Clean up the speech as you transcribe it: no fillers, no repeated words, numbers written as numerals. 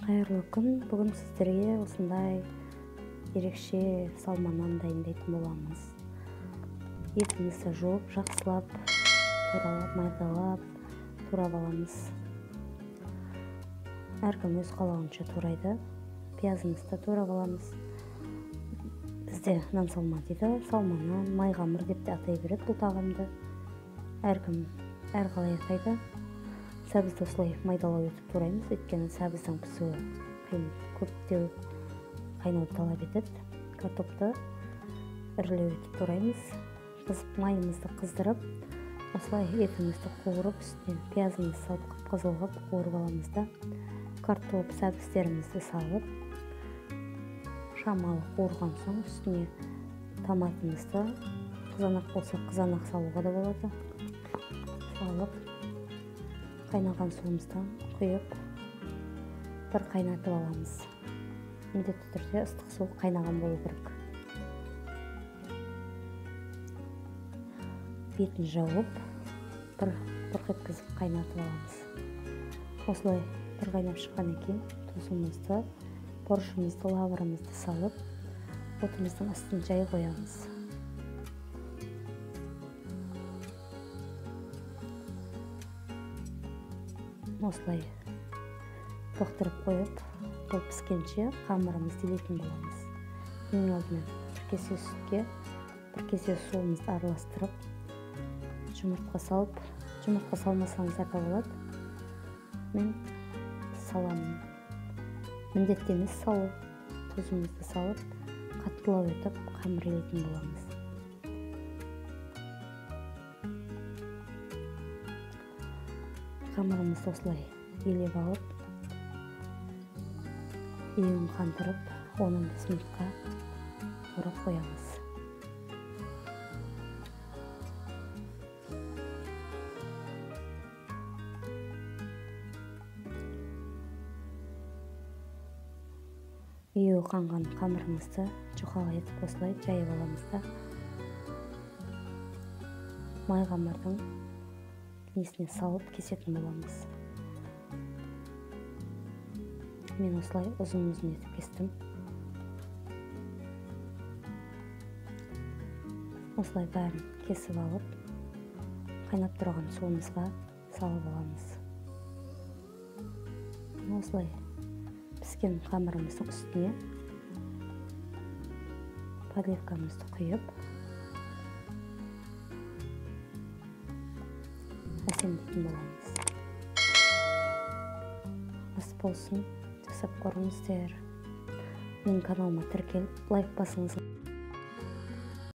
Кайырлуу күн. Бүгүн сиздерге ушундай ерекше салманан дайындайтын боламыз. Этибизди жууп, жакшылап, туралап, майдалап турап алабыз. Ар ким өз каалаганча турайды. Пиязыбызды да турап алабыз. Бизде нан салма дейді, салманан, майгамыр деп те атай берет бул тагамды. Ар ким ар калай атайды. Сабызды осылай майдалап өтүп турайбыз, өйткені сабыздың пісуі көптеу кайнауды талап етет. Картопты ірілеп өтүп турайбыз. Майымызды кыздырып, осылай этибизди кууруп, үстүнө пиязыбызды салып, кыпкызыл кылып кууруп алабыз да. Картоп, сабыздерибизди салып, шамалы куурган соң үстүнө томатыбызды, кызанак болсо кызанак салууга да болот. Салып, кайнаган суубуздан куюп, бир кайнатып алабыз. Міндетті түрде ыстык суу кайнаган болуу керек. Бетин жауып, бир кыйткызып кайнатып алабыз. Осылай бир кайнап чыккандан кийин тузубузду, борушубузду, лавырыбызды салып, отубуздун астына жай коебуз. Осылай токтуруп коюп, бул пишкенче камырыбызды илейтин болобуз. Эң алдымен бир кесе сүткө бир кесе суубузду аралаштырып, жумуртка салып, жумуртка салмасаңыздар да болот. Мен салам. Міндетті эмес салуу. Тузубузду салып, каттылап өтүп, камыр илейтин болобуз. Камырымызды осылай илеп алып, 2 кандырып, 10-15 минутка турап коебуз. Ийүү канган камырыбызды жукалай этип осылай жайып алабыз да. Майгамырдын несине салып кесетін боламыз. Мен осылай ұзын-ұзын етіп кестім. Осылай бәрін кесіп алып, қайнап тұрған суымызға салып аламыз. Осылай піскен қамырымыздың үстіне подливкамызды құйып, әсемдейтін боламыз. Ас болсын, жасап көріңіздер. Менің каналыма тіркеліп, лайк басыңыз.